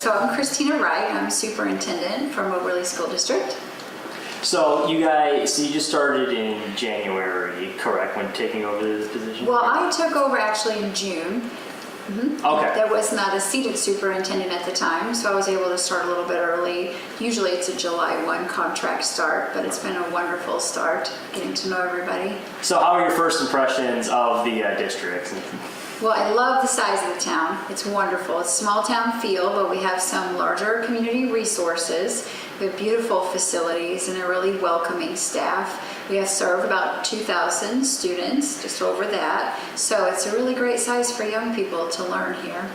So I'm Christina Wright. I'm Superintendent for Moberly School District. So you just started in January, correct, when taking over this position? Well, I took over actually in June. Okay. There was not a seated superintendent at the time, so I was able to start a little bit early. Usually it's a July 1 contract start, but it's been a wonderful start getting to know everybody. So how are your first impressions of the district? Well, I love the size of the town. It's wonderful. It's a small town feel, but we have some larger community resources. We have beautiful facilities and a really welcoming staff. We have served about 2,000 students, just over that. So it's a really great size for young people to learn here.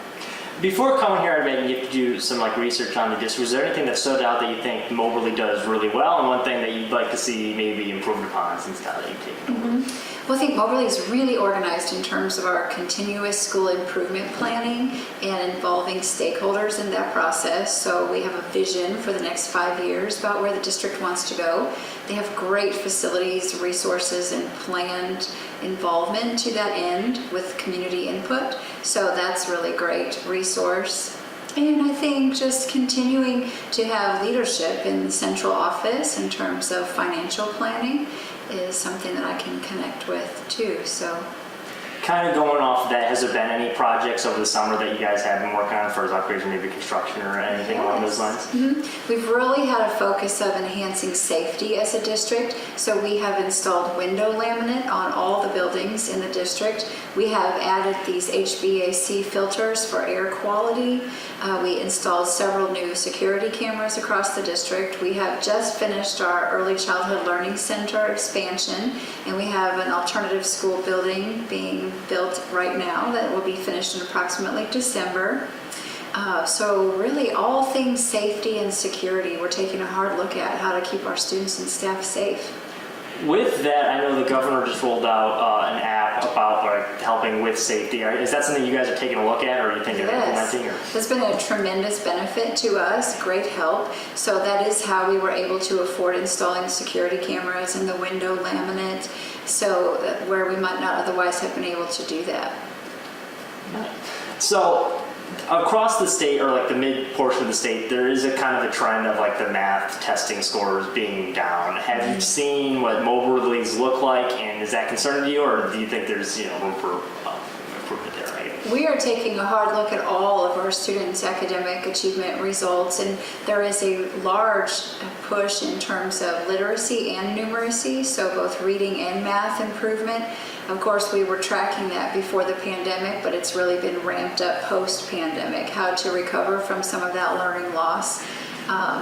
Before coming here, I bet you have to do some research on the district. Was there anything that stood out that you think Moberly does really well, and one thing that you'd like to see maybe improved upon since now that you've taken over? Well, I think Moberly is really organized in terms of our continuous school improvement planning and involving stakeholders in that process. So we have a vision for the next 5 years about where the district wants to go. They have great facilities, resources, and planned involvement to that end with community input. So that's really great resource. And I think just continuing to have leadership in the central office in terms of financial planning is something that I can connect with too. So, kind of going off of that, has there been any projects over the summer that you guys have been working on as far as upgrades or maybe construction or anything along those lines? We've really had a focus of enhancing safety as a district. So we have installed window laminate on all the buildings in the district. We have added these HVAC filters for air quality. We installed several new security cameras across the district. We have just finished our Early Childhood Learning Center expansion, and we have an alternative school building being built right now that will be finished in approximately December. So really all things safety and security, we're taking a hard look at how to keep our students and staff safe. With that, I know the governor just rolled out an app about helping with safety. Is that something you guys are taking a look at, or are you thinking of implementing? Or? It's been a tremendous benefit to us, great help. So that is how we were able to afford installing security cameras and the window laminate, so where we might not otherwise have been able to do that. So across the state, or the mid portion of the state, there is a kind of a trend of the math testing scores being down. Have you seen what Moberly's look like, and is that concerning you, or do you think there's room for improvement there? Right? We are taking a hard look at all of our students' academic achievement results, and there is a large push in terms of literacy and numeracy, so both reading and math improvement. Of course, we were tracking that before the pandemic, but it's really been ramped up post-pandemic, how to recover from some of that learning loss.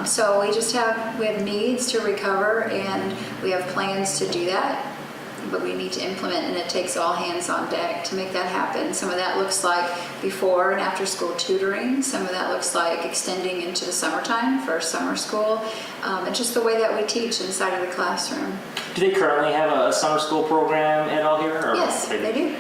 So we have needs to recover, and we have plans to do that, but we need to implement, and it takes all hands on deck to make that happen. Some of that looks like before and after school tutoring. Some of that looks like extending into the summertime for summer school, and just the way that we teach inside of the classroom. Do they currently have a summer school program at all here? Or Yes, they do.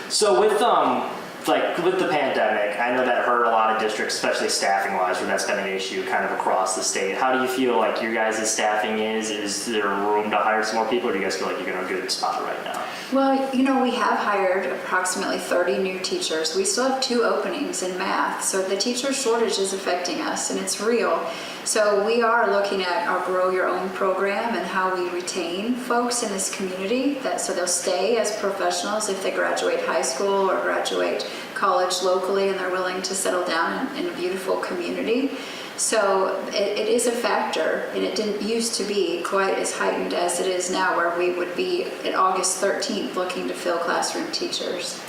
So with the pandemic, I know that hurt a lot of districts, especially staffing-wise, where that's been an issue kind of across the state. How do you feel like your guys' staffing is? Is there room to hire some more people, or do you guys feel like you're in a good spot right now? Well, we have hired approximately 30 new teachers. We still have 2 openings in math, so the teacher shortage is affecting us, and it's real. So we are looking at our Grow Your Own program and how we retain folks in this community, so they'll stay as professionals if they graduate high school or graduate college locally and they're willing to settle down in a beautiful community. So it is a factor, and it didn't used to be quite as heightened as it is now, where we would be at August 13th looking to fill classroom teachers.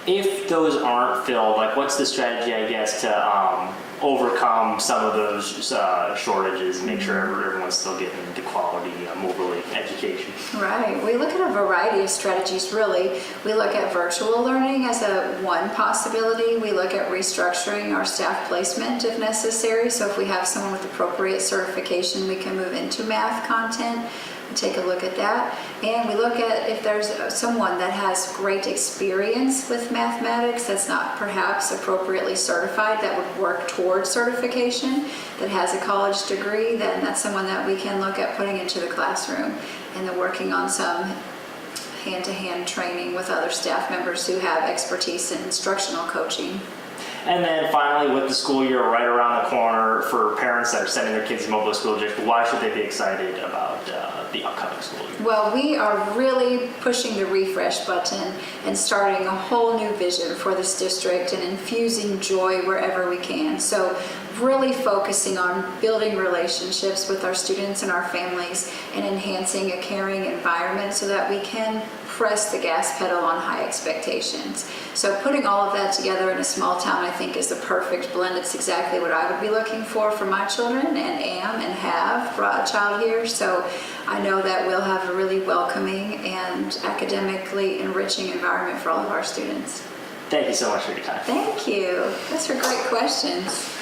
If those aren't filled, what's the strategy, I guess, to overcome some of those shortages and make sure everyone's still getting the quality Moberly education? Right. We look at a variety of strategies, really. We look at virtual learning as one possibility. We look at restructuring our staff placement if necessary. So if we have someone with appropriate certification, we can move into math content. Take a look at that, and we look at if there's someone that has great experience with mathematics that's not perhaps appropriately certified that would work towards certification, that has a college degree, then that's someone that we can look at putting into the classroom, and then working on some hand-to-hand training with other staff members who have expertise in instructional coaching. And then finally, with the school year right around the corner, for parents that are sending their kids to Moberly School District, why should they be excited about the upcoming school year? Well, we are really pushing the refresh button and starting a whole new vision for this district and infusing joy wherever we can. So really focusing on building relationships with our students and our families and enhancing a caring environment so that we can press the gas pedal on high expectations. So putting all of that together in a small town, I think, is the perfect blend. It's exactly what I would be looking for my children, and am and have brought a child here. So I know that we'll have a really welcoming and academically enriching environment for all of our students. Thank you so much for your time. Thank you. Those are great questions.